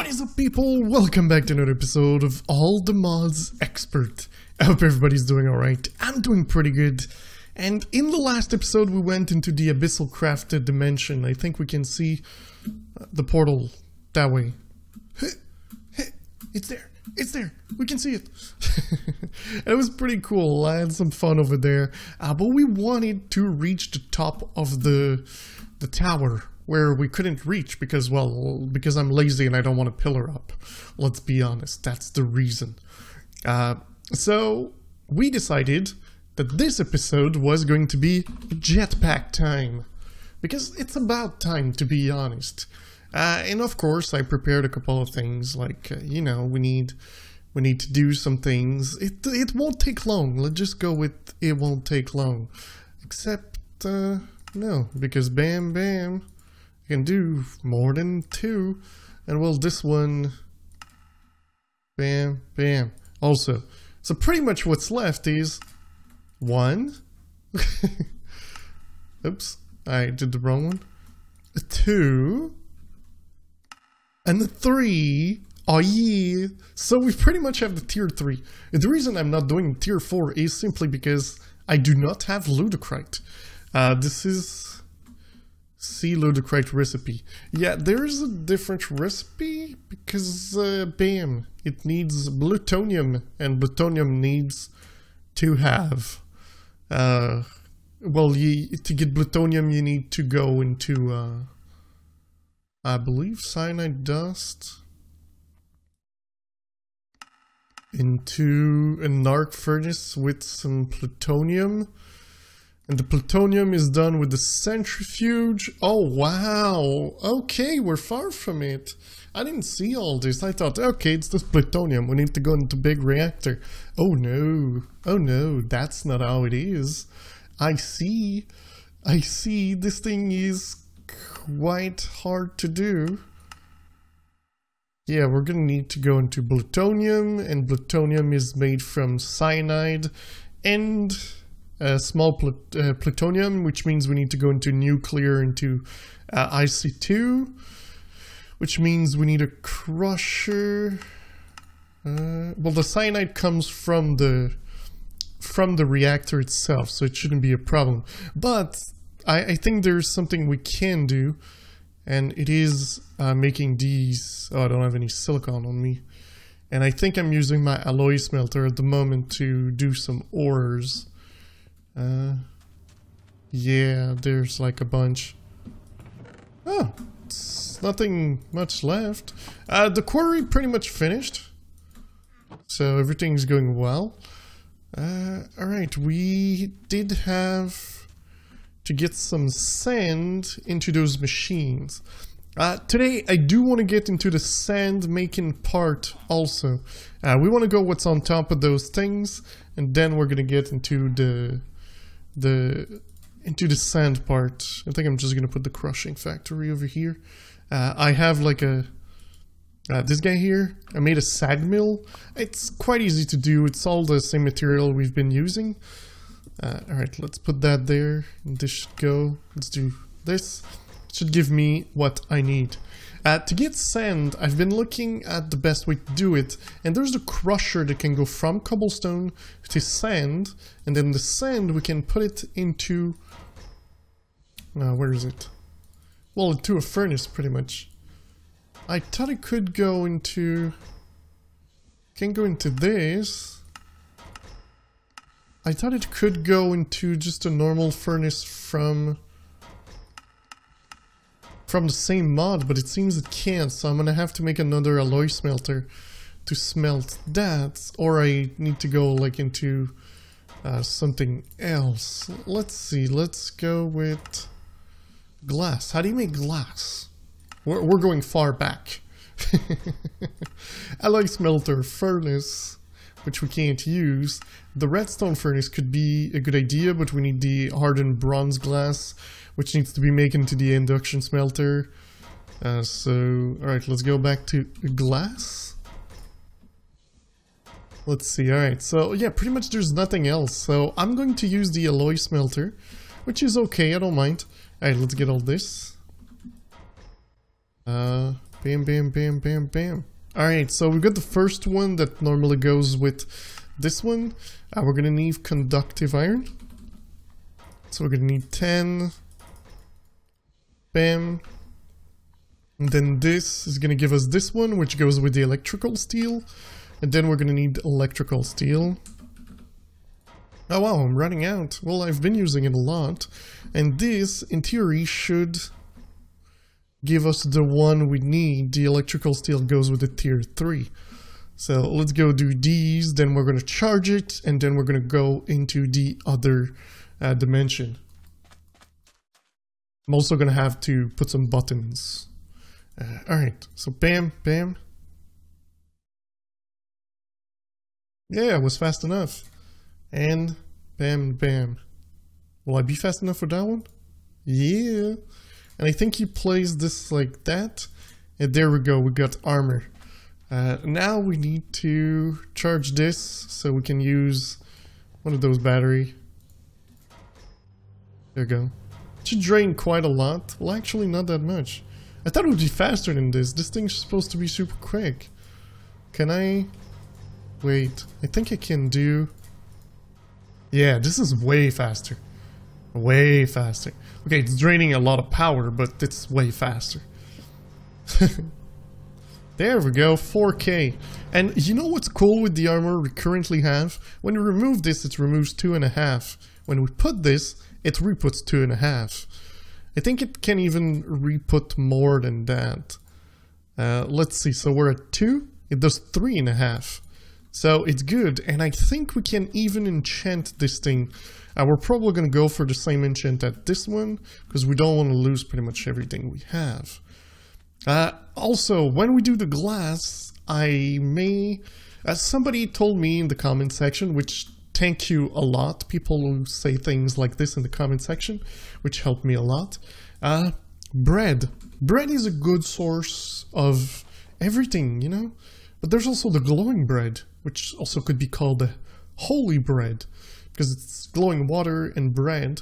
What is up, people? Welcome back to another episode of All the Mods Expert. I hope everybody's doing alright. I'm doing pretty good. And in the last episode we went into the Abyssal Crafted dimension. I think we can see the portal that way. It's there! It's there! We can see it! It was pretty cool. I had some fun over there. But we wanted to reach the top of the tower, where we couldn't reach because, well, because I'm lazy and I don't want to pillar up. Let's be honest, that's the reason. So we decided that this episode was going to be jetpack time, because it's about time, to be honest. And of course I prepared a couple of things, like, you know, we need to do some things. It won't take long. Let's just go with it won't take long. Except, no, because bam, bam. Can do more than 2, and well, this one, bam, bam, also. So pretty much what's left is 1, oops, I did the wrong one, 2, and 3, oh yeah, so we pretty much have the tier 3. And the reason I'm not doing tier 4 is simply because I do not have Ludicrite. This is see Ludicrite recipe. Yeah, there's a different recipe because, bam, it needs plutonium, and plutonium needs to have, well, to get plutonium you need to go into, I believe cyanide dust, into an arc furnace with some plutonium. And the plutonium is done with the centrifuge. Oh, wow. Okay, we're far from it. I didn't see all this. I thought, okay, it's this plutonium. We need to go into big reactor. Oh, no. Oh, no. That's not how it is. I see. I see. This thing is quite hard to do. Yeah, we're going to need to go into plutonium. And plutonium is made from cyanide and small plutonium, which means we need to go into nuclear, into IC2, which means we need a crusher. Well, the cyanide comes from the reactor itself, so it shouldn't be a problem. But I think there's something we can do, and it is making these. Oh, I don't have any silicon on me, and I think I'm using my alloy smelter at the moment to do some ores. Yeah, there's like a bunch. Oh, it's nothing much left. The quarry pretty much finished, so everything's going well. Alright, we did have to get some sand into those machines. Today I do want to get into the sand making part also. We want to go what's on top of those things, and then we're gonna get into the sand part. I think I'm just gonna put the crushing factory over here. I have like a this guy here. I made a sag mill. It's quite easy to do. It's all the same material we've been using. Alright, let's put that there. This should go. Let's do this. It should give me what I need. To get sand, I've been looking at the best way to do it, and there's the crusher that can go from cobblestone to sand, and then the sand we can put it into, where is it? Well, into a furnace pretty much. I thought it could go into, can go into this. I thought it could go into just a normal furnace from the same mod, but it seems it can't, so I'm gonna have to make another alloy smelter to smelt that, or I need to go like into something else. Let's see, let's go with glass. How do you make glass? We're going far back. Alloy smelter, furnace, which we can't use. The redstone furnace could be a good idea, but we need the hardened bronze glass, which needs to be made into the induction smelter. So, alright, let's go back to glass. Let's see, alright, so yeah, pretty much there's nothing else. So I'm going to use the alloy smelter, which is okay, I don't mind. Alright, let's get all this. Bam, bam, bam, bam, bam. Alright, so we got the first one that normally goes with this one. We're gonna need conductive iron. So we're gonna need 10. Bam. And then this is gonna give us this one, which goes with the electrical steel. And then we're gonna need electrical steel. Oh wow, I'm running out. Well, I've been using it a lot. And this, in theory, should give us the one we need. The electrical steel goes with the tier 3. So let's go do these, then we're gonna charge it, and then we're gonna go into the other dimension. I'm also gonna have to put some buttons. Alright, so bam, bam. Yeah, it was fast enough. And bam, bam. Will I be fast enough for that one? Yeah. And I think he plays this like that. And there we go, we got armor. Now we need to charge this so we can use one of those battery. There we go. It should drain quite a lot. Well, actually not that much. I thought it would be faster than this. This thing's supposed to be super quick. Can I... Wait, I think I can do... Yeah, this is way faster. Way faster. Okay, it's draining a lot of power, but it's way faster. There we go, 4K. And you know what's cool with the armor we currently have? When we remove this, it removes 2.5. When we put this, it re-puts 2.5. I think it can even re-put more than that. Let's see, so we're at 2. It does 3.5. So it's good, and I think we can even enchant this thing. We're probably going to go for the same enchant at this one, because we don't want to lose pretty much everything we have. Also, when we do the glass, I may... somebody told me in the comment section, which thank you a lot, people who say things like this in the comment section, which helped me a lot. Bread. Bread is a good source of everything, you know? But there's also the glowing bread, which also could be called the holy bread, because it's glowing water and bread.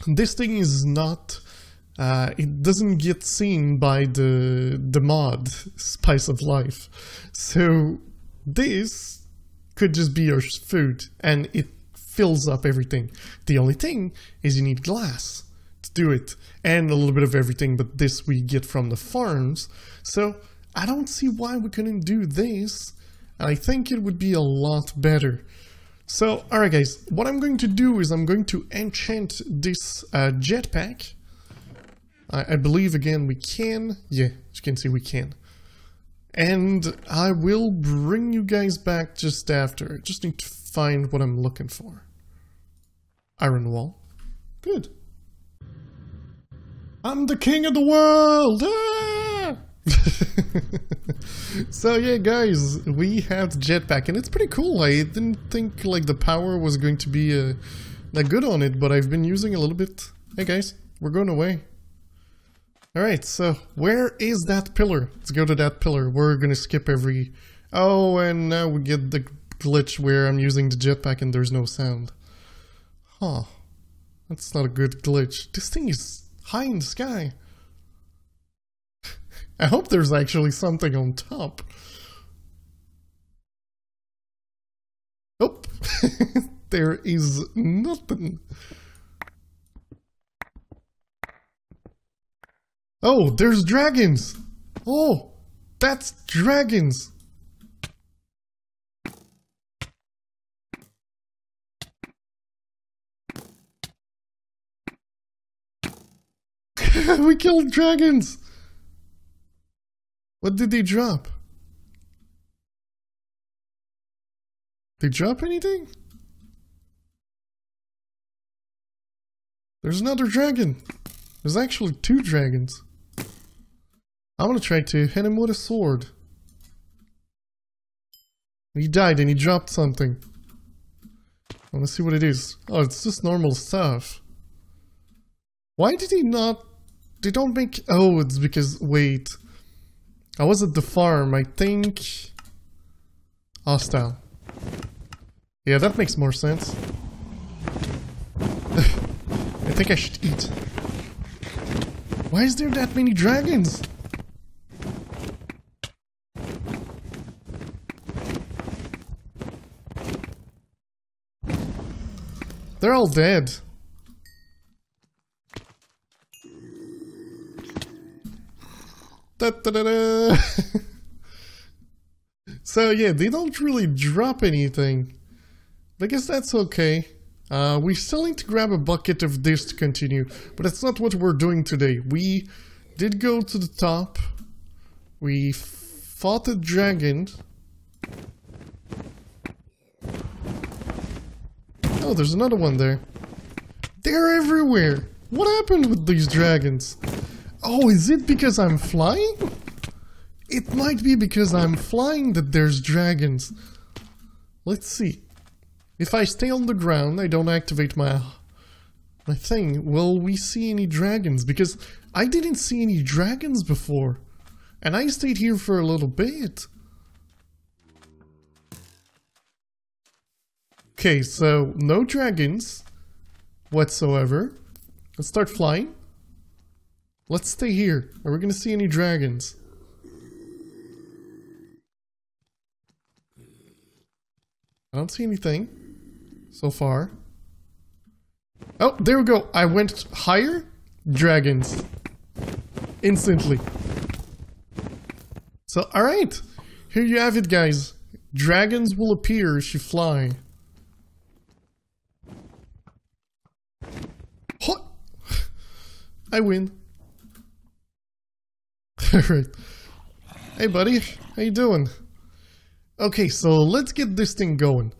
And this thing is not, it doesn't get seen by the mod, Spice of Life. So this could just be your food, and it fills up everything. The only thing is you need glass to do it, and a little bit of everything, but this we get from the farms. So I don't see why we couldn't do this, and I think it would be a lot better. So, alright guys, what I'm going to do is I'm going to enchant this jetpack. I believe, again, we can. Yeah, as you can see, we can. And I will bring you guys back just after. I just need to find what I'm looking for. Iron wall. Good. I'm the king of the world! Ah! So yeah guys, we have the jetpack and it's pretty cool. I didn't think like the power was going to be that good on it, but I've been using a little bit. Hey guys, we're going away. Alright, so where is that pillar? Let's go to that pillar. We're gonna skip every... Oh, and now we get the glitch where I'm using the jetpack and there's no sound. Huh. That's not a good glitch. This thing is high in the sky. I hope there's actually something on top. Oh, there is nothing. Oh, there's dragons. Oh, that's dragons. We killed dragons. What did they drop? They drop anything? There's another dragon. There's actually 2 dragons. I'm gonna try to hit him with a sword. He died and he dropped something. I wanna see what it is. Oh, it's just normal stuff. Why did he not... They don't make... Oh, it's because... Wait. I was at the farm, I think... Hostile. Yeah, that makes more sense. I think I should eat. Why is there that many dragons? They're all dead. Da, da, da, da. So yeah, they don't really drop anything. I guess that's okay. We still need to grab a bucket of this to continue, but that's not what we're doing today. We did go to the top. We fought a dragon. Oh, there's another one there. They're everywhere. What happened with these dragons? Oh, is it because I'm flying? It might be because I'm flying that there's dragons. Let's see. If I stay on the ground, I don't activate my thing, will we see any dragons? Because I didn't see any dragons before. And I stayed here for a little bit. Okay, so no dragons whatsoever. Let's start flying. Let's stay here. Are we gonna see any dragons? I don't see anything so far. Oh, there we go. I went higher. Dragons. Instantly. So, alright. Here you have it, guys. Dragons will appear if you fly. What? I win. Alright. Hey, buddy. How you doing? Okay, so let's get this thing going.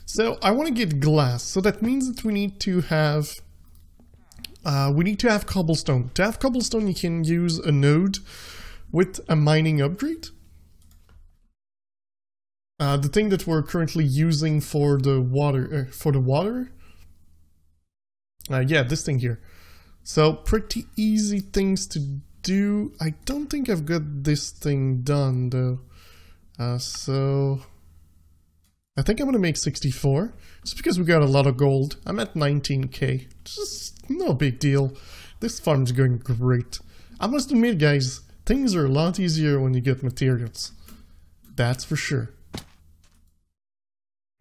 So I want to get glass, so that means that we need to have cobblestone. To have cobblestone, you can use a node with a mining upgrade. The thing that we're currently using for the water, yeah, this thing here. So pretty easy things to do. I don't think I've got this thing done though. So I think I'm gonna make 64 just because we got a lot of gold. I'm at 19k. Just no big deal. This farm's going great. I must admit, guys, things are a lot easier when you get materials. That's for sure.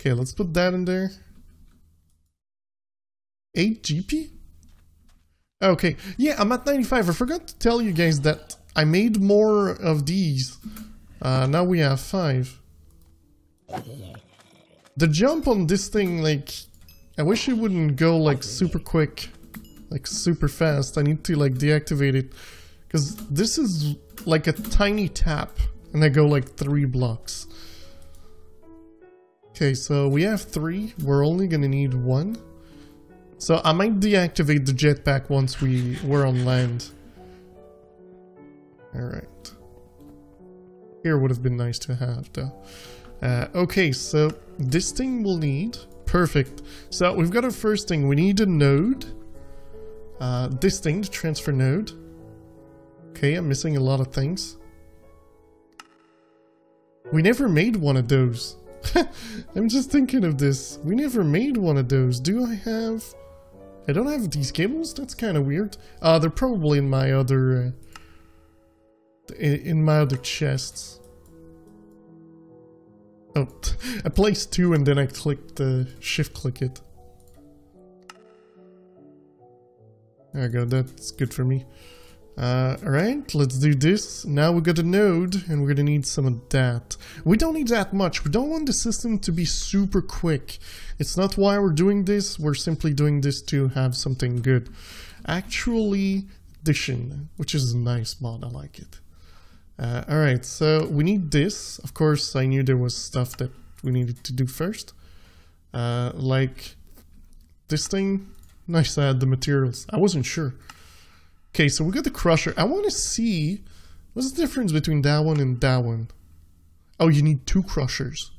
Okay, let's put that in there. 8 GP? Okay, yeah, I'm at 95. I forgot to tell you guys that I made more of these. Now we have 5. The jump on this thing, like, I wish it wouldn't go like super quick, like super fast. I need to like deactivate it because this is like a tiny tap and I go like 3 blocks. Okay, so we have 3. We're only gonna need 1. So I might deactivate the jetpack once we're on land. Alright. Here would have been nice to have though. Okay, so this thing we'll need. Perfect. So we've got our first thing. We need a node. This thing, the transfer node. Okay, I'm missing a lot of things. We never made one of those. I'm just thinking of this. We never made one of those. Do I have... I don't have these cables? That's kind of weird. They're probably in my other... in my other chests. Oh, I placed 2 and then I clicked shift click it. There we go, that's good for me. Alright, let's do this. Now we got a node and we're gonna need some of that. We don't need that much. We don't want the system to be super quick. It's not why we're doing this. We're simply doing this to have something good. Actually, addition, which is a nice mod. I like it. Alright, so we need this. Of course, I knew there was stuff that we needed to do first. Like this thing. Nice, I had the materials. I wasn't sure. Okay, so we got the crusher. I want to see what's the difference between that one and that one. Oh, you need 2 crushers.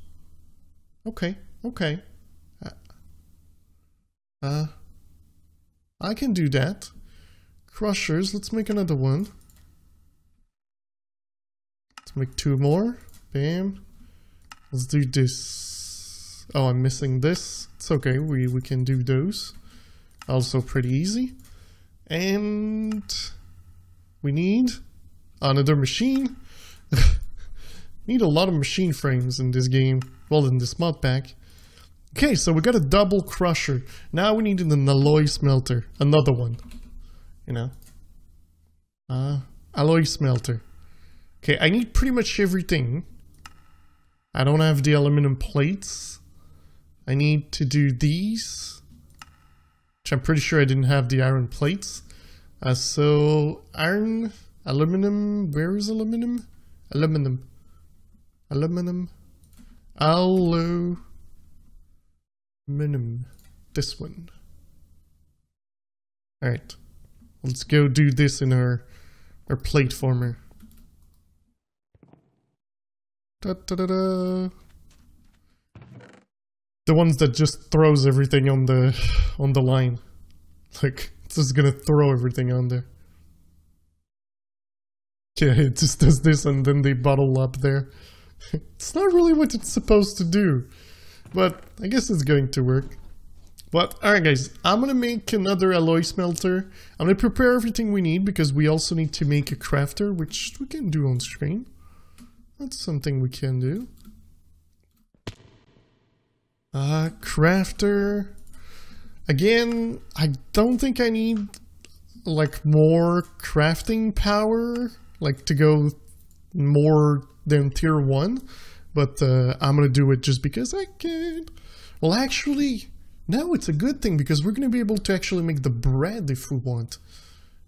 Okay, okay. I can do that. Crushers, let's make another one. Let's make 2 more. Bam. Let's do this. Oh, I'm missing this. It's okay, we can do those. Also pretty easy. And we need another machine. Need a lot of machine frames in this game. Well, in this mod pack. Okay, so we got a double crusher. Now we need an alloy smelter. Another one. You know. Alloy smelter. Okay, I need pretty much everything. I don't have the aluminum plates. I need to do these. Which I'm pretty sure I didn't have the iron plates. So, iron, aluminum, where is aluminum? Aluminum. Aluminum. Aluminum. This one. Alright. Let's go do this in our plate former. Da, da, da, da. The ones that just throws everything on the line. Like, it's just gonna throw everything on there. Yeah, it just does this and then they bottle up there. It's not really what it's supposed to do. But I guess it's going to work. But, alright guys, I'm gonna make another alloy smelter. I'm gonna prepare everything we need because we also need to make a crafter, which we can do on screen. That's something we can do. Crafter. Again, I don't think I need like more crafting power, like to go more than tier 1, but I'm gonna do it just because I can. Well, actually, no, it's a good thing because we're gonna be able to actually make the bread if we want.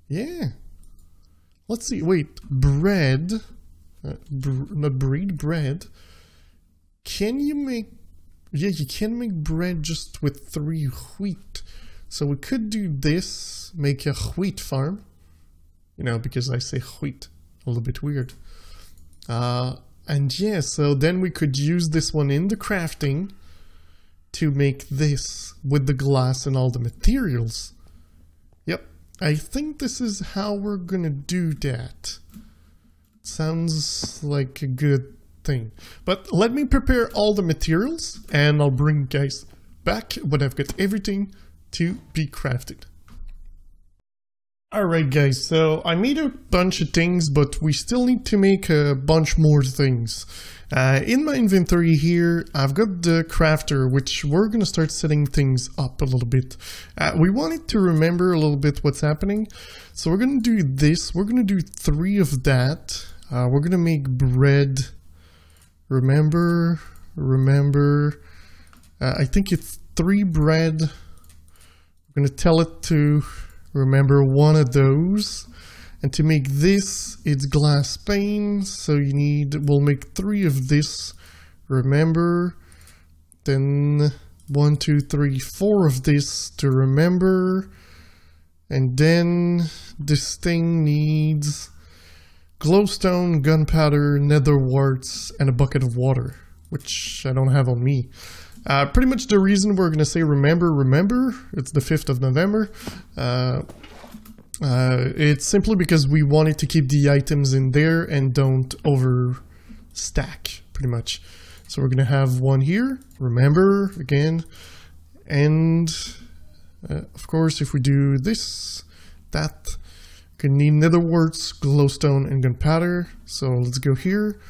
Yeah. Let's see, wait, bread, not breed, bread. Can you make, yeah, you can make bread just with 3 wheat. So we could do this, make a wheat farm. You know, because I say wheat, a little bit weird. And yeah, so then we could use this one in the crafting to make this with the glass and all the materials. Yep, I think this is how we're gonna do that. Sounds like a good thing. But let me prepare all the materials and I'll bring you guys back when I've got everything to be crafted. Alright guys, so I made a bunch of things, but we still need to make a bunch more things. In my inventory here, I've got the crafter, which we're going to start setting things up a little bit. We wanted to remember a little bit what's happening, so we're going to do this. We're going to do 3 of that. We're going to make bread. Remember, I think it's 3 bread. We're going to tell it to remember 1 of those. And to make this, it's glass pane, so you need, we'll make 3 of this. Remember, then 1, 2, 3, 4 of this to remember. And then this thing needs glowstone, gunpowder, nether warts, and a bucket of water, which I don't have on me. Pretty much the reason we're going to say remember, it's the 5th of November. It's simply because we wanted to keep the items in there and don't overstack, pretty much. So we're going to have 1 here, remember, again, and of course if we do this, that, we're going to need nether warts, glowstone, and gunpowder. So let's go here,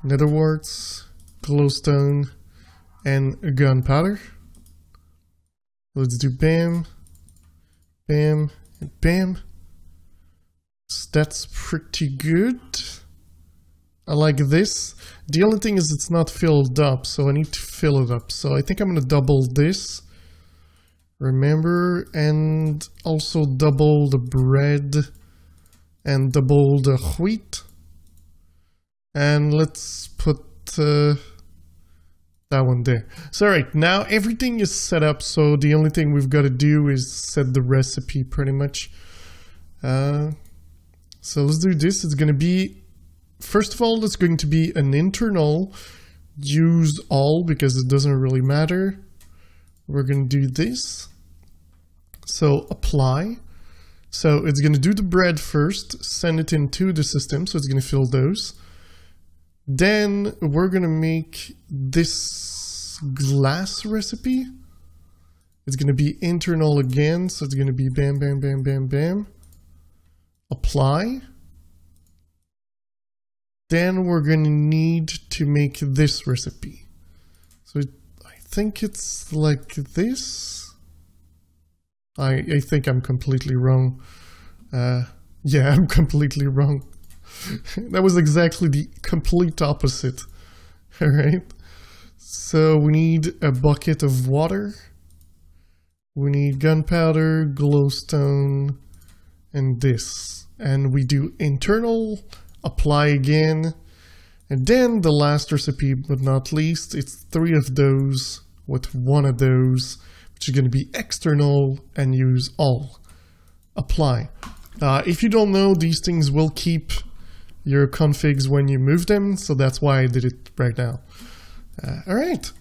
nether warts, glowstone, and gunpowder. Let's do bam, bam, and bam. So that's pretty good. I like this. The only thing is it's not filled up, so I need to fill it up. So I think I'm gonna double this. Remember, and also double the bread and double the wheat. And let's put that one there. So alright, now everything is set up, so the only thing we've got to do is set the recipe pretty much. So let's do this. It's going to be, first of all, it's going to be an internal use all because it doesn't really matter. We're going to do this. So apply. So it's going to do the bread first, send it into the system, so it's going to fill those. Then we're going to make this glass recipe. It's going to be internal again, so it's going to be bam, bam, bam, bam, bam. Apply. Then we're going to need to make this recipe. So I think it's like this. I think I'm completely wrong. Yeah, I'm completely wrong. That was exactly the complete opposite. Alright. So we need a bucket of water. We need gunpowder, glowstone, and this. And we do internal, apply again. And then the last recipe, but not least, it's 3 of those with 1 of those, which is going to be external, and use all. Apply. If you don't know, these things will keep your configs when you move them, so that's why I did it right now. Alright.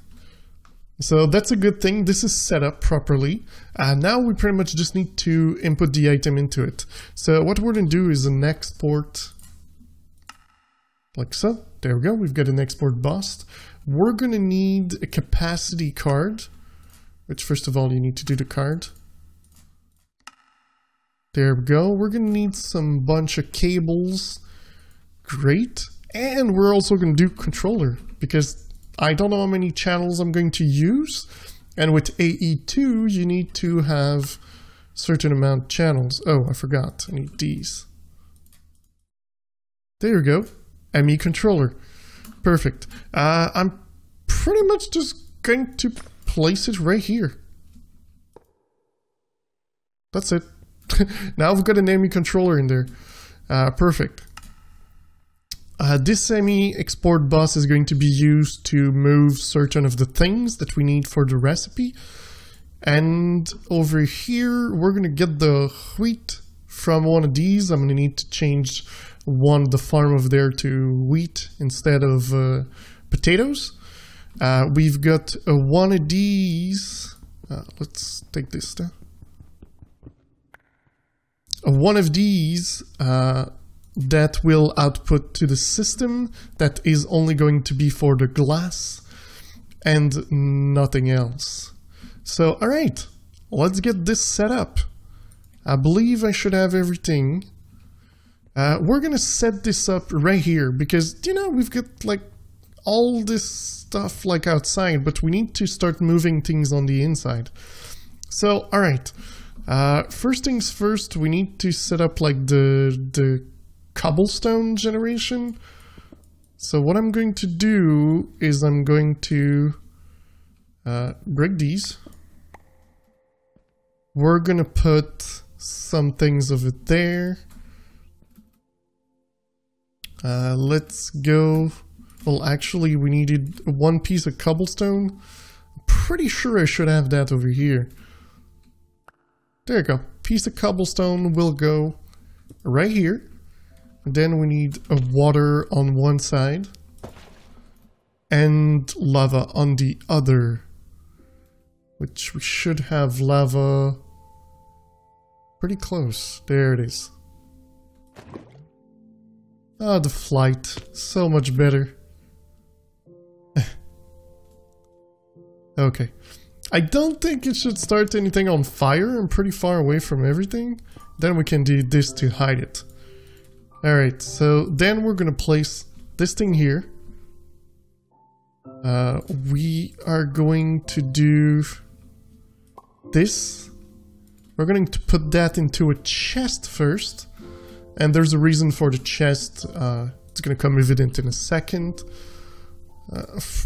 So that's a good thing. This is set up properly. Now we pretty much just need to input the item into it. So what we're going to do is an export, like so. There we go. We've got an export bust. We're going to need a capacity card, which first of all you need to do the card. There we go. We're going to need some bunch of cables. Great. And we're also going to do controller, because I don't know how many channels I'm going to use. And with AE2, you need to have certain amount of channels. Oh, I forgot. I need these. There you go. ME controller. Perfect. I'm pretty much just going to place it right here. That's it. Now I've got an ME controller in there. Perfect. This ME export bus is going to be used to move certain of the things that we need for the recipe. And over here, we're going to get the wheat from one of these. I'm going to need to change the farm of there to wheat instead of potatoes. We've got one of these. Let's take this down. One of these that will output to the system that is only going to be for the glass and nothing else. So, alright, let's get this set up. I believe I should have everything. We're gonna set this up right here because, you know, we've got like all this stuff like outside, but we need to start moving things on the inside. So, alright. First things first, we need to set up like the cobblestone generation. So what I'm going to do is I'm going to break these. We're gonna put some things of it there. Let's go. Well, actually, we needed 1 piece of cobblestone. I'm pretty sure I should have that over here. There you go. Piece of cobblestone will go right here. And then we need a water on one side and lava on the other, which we should have lava pretty close. There it is. Ah, the flight. So much better. Okay. I don't think it should start anything on fire. I'm pretty far away from everything. Then we can do this to hide it. Alright, so then we're gonna place this thing here. We are going to do this. We're going to put that into a chest first. And there's a reason for the chest. It's gonna come evident in a second.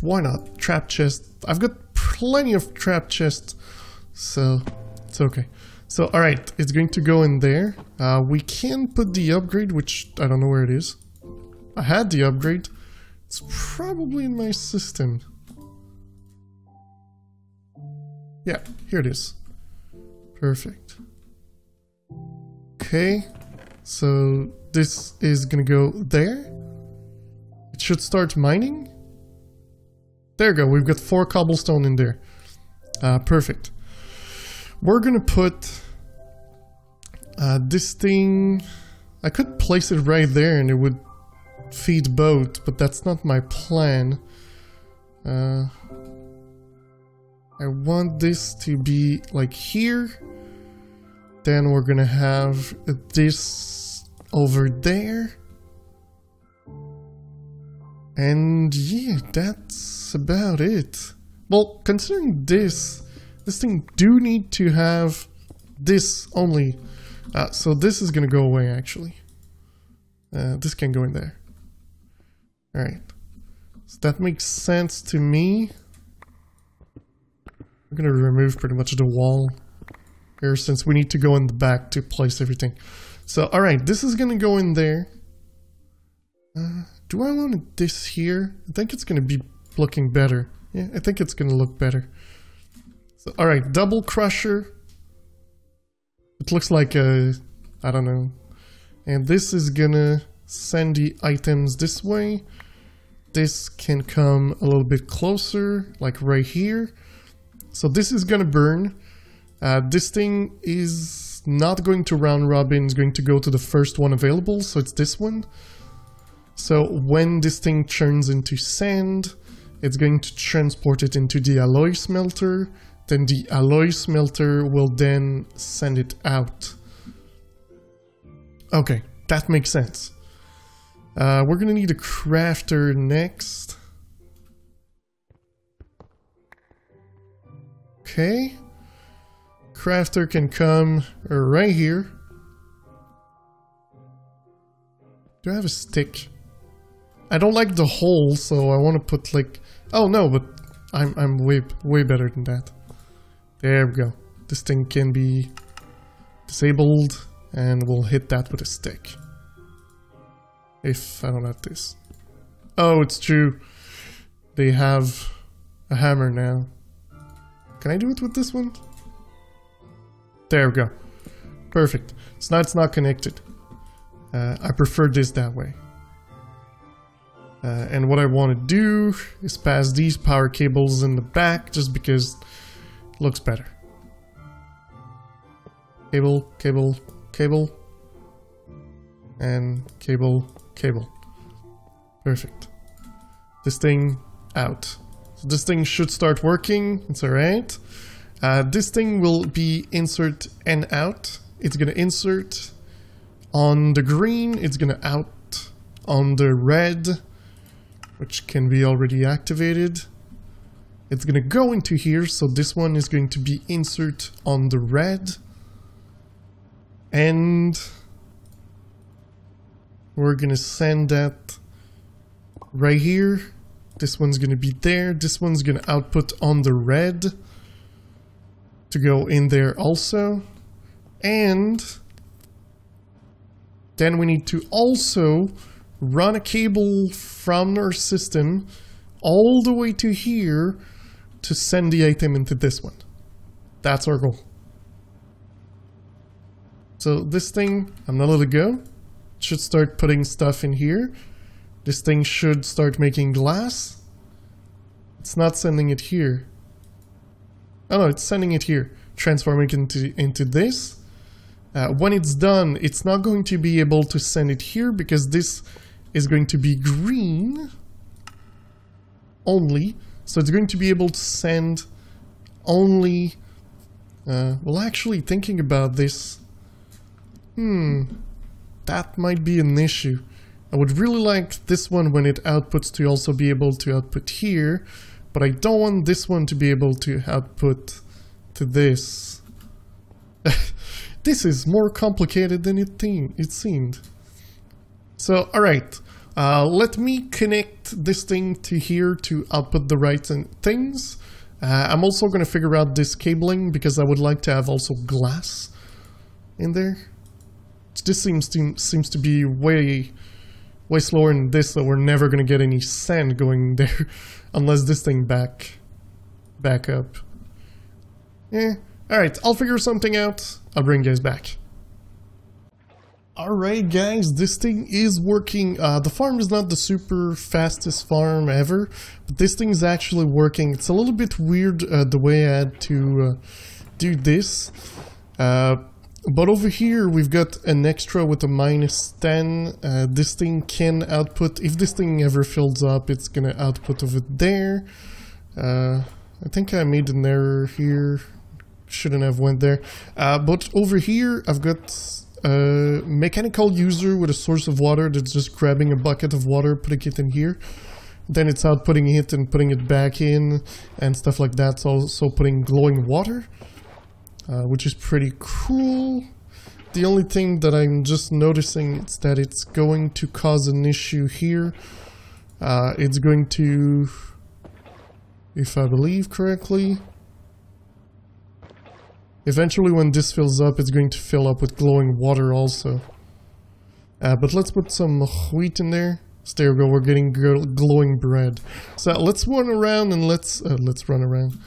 Why not? Trap chest. I've got plenty of trap chests, so it's okay. So, alright, it's going to go in there. We can put the upgrade, which I don't know where it is. I had the upgrade. It's probably in my system. Yeah, here it is. Perfect. Okay, so this is gonna go there. It should start mining. There you go, we've got 4 cobblestone in there. Perfect. We're gonna put this thing... I could place it right there and it would feed both, but that's not my plan. I want this to be like here. Then we're gonna have this over there. And yeah, that's about it. Well, considering this thing do need to have this only. So this is gonna go away actually. This can go in there. Alright. So that makes sense to me. I'm gonna remove pretty much the wall here since we need to go in the back to place everything. So, alright, this is gonna go in there. Do I want this here? I think it's gonna be looking better. Yeah, I think it's gonna look better. So, alright, double crusher. It looks like a, I don't know. And this is gonna send the items this way. This can come a little bit closer, like right here. So this is gonna burn. This thing is not going to round robin, it's going to go to the first one available, so it's this one. So when this thing turns into sand, it's going to transport it into the alloy smelter. Then the alloy smelter will then send it out. Okay, that makes sense. We're gonna need a crafter next. Okay. Crafter can come right here. Do I have a stick? I don't like the hole, so I want to put like... Oh no, but I'm way better than that. There we go. This thing can be disabled, and we'll hit that with a stick. If I don't have this. Oh, it's true. They have a hammer now. Can I do it with this one? There we go. Perfect. So now it's not connected. I prefer this that way. And what I want to do is pass these power cables in the back just because it looks better. Cable, cable, cable. And cable, cable. Perfect. This thing out. So this thing should start working. It's alright. This thing will be insert and out. It's gonna insert on the green. It's gonna out on the red, which can be already activated. It's gonna go into here. So this one is going to be insert on the red. And we're gonna send that right here. This one's gonna be there. This one's gonna output on the red to go in there also. And then we need to also run a cable from our system all the way to here to send the item into this one. That's our goal. So this thing, I'm gonna let it go. Should start putting stuff in here. This thing should start making glass. It's not sending it here. Oh no, it's sending it here. Transforming it into this. When it's done, it's not going to be able to send it here because this is going to be green only. So it's going to be able to send only... well, actually thinking about this... that might be an issue. I would really like this one when it outputs to also be able to output here, but I don't want this one to be able to output to this. This is more complicated than it seemed. So, alright, let me connect this thing to here to output the right things. I'm also going to figure out this cabling because I would like to have also glass in there. This seems to be way slower than this, so we're never gonna get any sand going there unless this thing back up. Alright, I'll figure something out. I'll bring you guys back. Alright guys, this thing is working. The farm is not the super fastest farm ever, but this thing is actually working. It's a little bit weird the way I had to do this. But over here, we've got an extra with a -10. This thing can output, if this thing ever fills up, it's gonna output over there. I think I made an error here. Shouldn't have went there. But over here, I've got a mechanical user with a source of water that's just grabbing a bucket of water, putting it in here. then it's outputting it and putting it back in and stuff like that. It's also putting glowing water, which is pretty cool. The only thing that I'm just noticing is that it's going to cause an issue here. It's going to, if I believe correctly, eventually when this fills up, it's going to fill up with glowing water also. But let's put some wheat in there. So there we go, we're getting glowing bread. So let's run around and let's run around.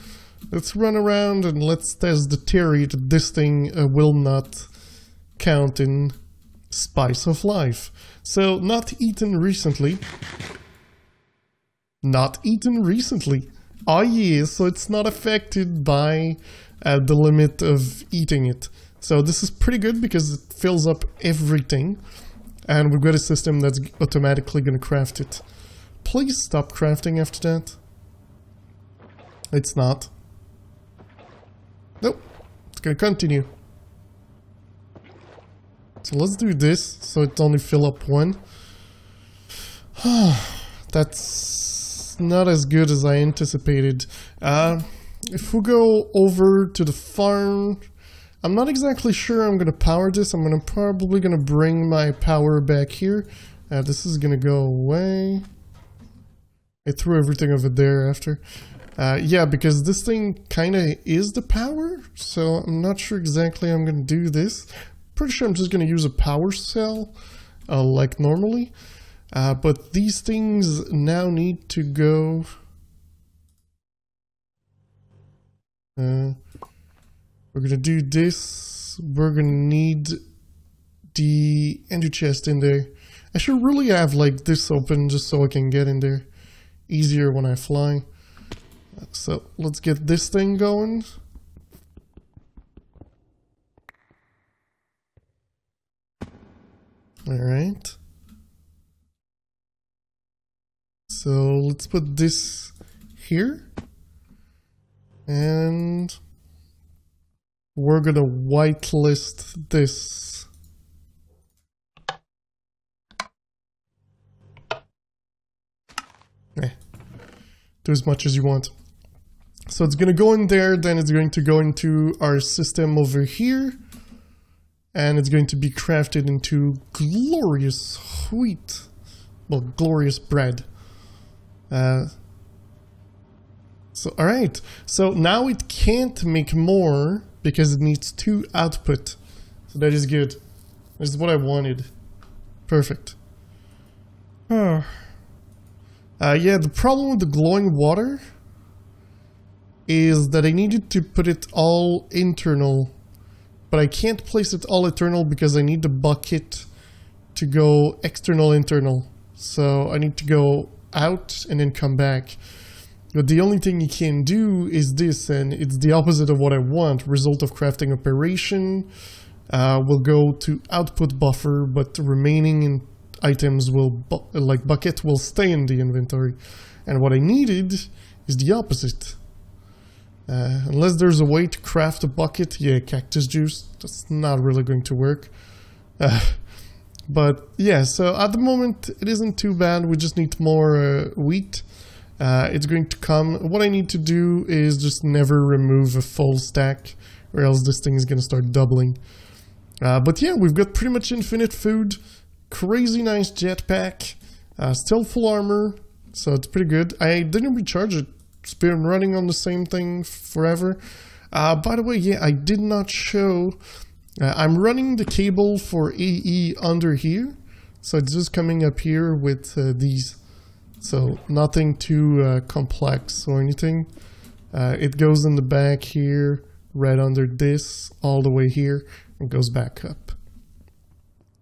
Let's run around and let's test the theory that this thing will not count in spice of life. So not eaten recently. Not eaten recently. Oh yeah, so it's not affected by the limit of eating it. So this is pretty good because it fills up everything. And we've got a system that's automatically going to craft it. Please stop crafting after that. It's not. Nope. It's going to continue. So let's do this so it only fill up one. That's not as good as I anticipated. If we go over to the farm, I'm not exactly sure I'm going to power this. I'm probably going to bring my power back here. This is going to go away. I threw everything over there after. Yeah, because this thing kind of is the power. So I'm not sure exactly how I'm going to do this. Pretty sure I'm just going to use a power cell like normally. But these things now need to go... we're gonna do this. We're gonna need the ender chest in there. I should really have like this open just so I can get in there easier when I fly. So let's get this thing going. Alright. So let's put this here. And we're gonna whitelist this. Do as much as you want. So it's gonna go in there, then it's going to go into our system over here. And it's going to be crafted into glorious wheat. Well, glorious bread. So, alright. So now it can't make more because it needs 2 output. So that is good. This is what I wanted. Perfect. Yeah, the problem with the glowing water is that I needed to put it all internal. But I can't place it all internal because I need the bucket to go external internal. So I need to go out and then come back. But the only thing you can do is this, and it's the opposite of what I want. Result of crafting operation will go to output buffer, but the remaining items will, like bucket, will stay in the inventory. And what I needed is the opposite. Unless there's a way to craft a bucket, yeah, cactus juice, that's not really going to work. But yeah, so at the moment it isn't too bad. We just need more wheat. It's going to come. What I need to do is just never remove a full stack, or else this thing is going to start doubling. But yeah, we've got pretty much infinite food, crazy nice jetpack, still full armor, so it's pretty good. I didn't recharge it. It's been running on the same thing forever. By the way, yeah, I did not show. I'm running the cable for AE under here, so it's just coming up here with these. So nothing too complex or anything. It goes in the back here, right under this, all the way here, and goes back up.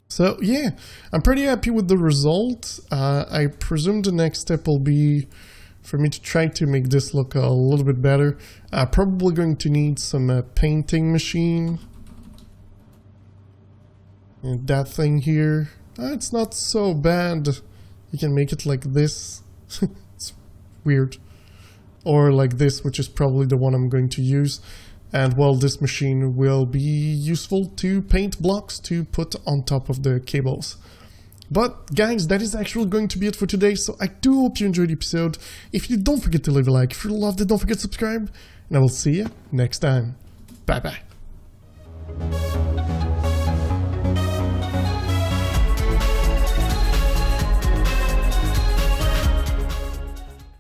So yeah, I'm pretty happy with the result. I presume the next step will be for me to try to make this look a little bit better. Probably going to need some painting machine. And that thing here, it's not so bad. You can make it like this. It's weird. Or like this, which is probably the one I'm going to use. And well, this machine will be useful to paint blocks to put on top of the cables. But guys, that is actually going to be it for today, so I do hope you enjoyed the episode. If you don't forget to leave a like, if you loved it, don't forget to subscribe, and I will see you next time. Bye bye.